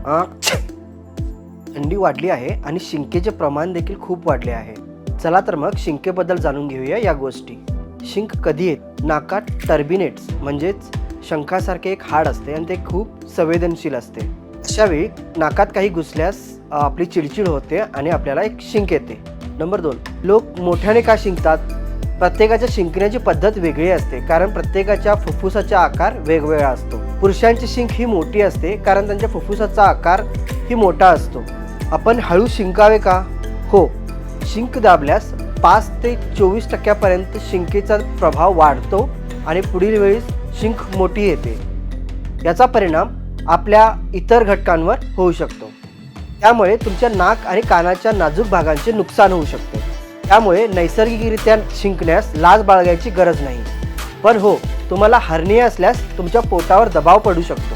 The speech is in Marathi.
थंडी वाढली आहे आणि शिंकेचे प्रमाण देखील खूप वाढले आहे. चला तर मग शिंकेबद्दल जाणून घेऊया या गोष्टी. शिंक कधी येते? नाकात टर्बिनेट्स म्हणजेच शंखासारखे एक हाड असते आणि ते खूप संवेदनशील असते. अशा वेळी नाकात काही घुसल्यास आपली चिडचिड होते आणि आपल्याला एक शिंक येते. नंबर 2, लोक मोठ्याने का शिंकतात? प्रत्येकाच्या शिंकण्याची पद्धत वेगळी असते, कारण प्रत्येकाच्या फुफ्फुसाचा आकार वेगवेगळा असतो. पुरुषांची शिंक ही मोठी असते कारण त्यांच्या फुफ्फुसाचा आकार ही मोठा असतो. आपण हळू शिंकावे का? हो, शिंक दाबल्यास 5 ते 24% शिंकेचा प्रभाव वाढतो आणि पुढील वेळी शिंक मोठी येते. याचा परिणाम आपल्या इतर घटकांवर होऊ शकतो. त्यामुळे तुमच्या नाक आणि कानाच्या नाजूक भागांचे नुकसान होऊ शकते. त्यामुळे नैसर्गिकरित्या शिंकण्यास लाज बाळगायची गरज नाही. पण हो, तुम्हाला हर्निया असल्यास तुमच्या पोटावर दबाव पडू शकतो.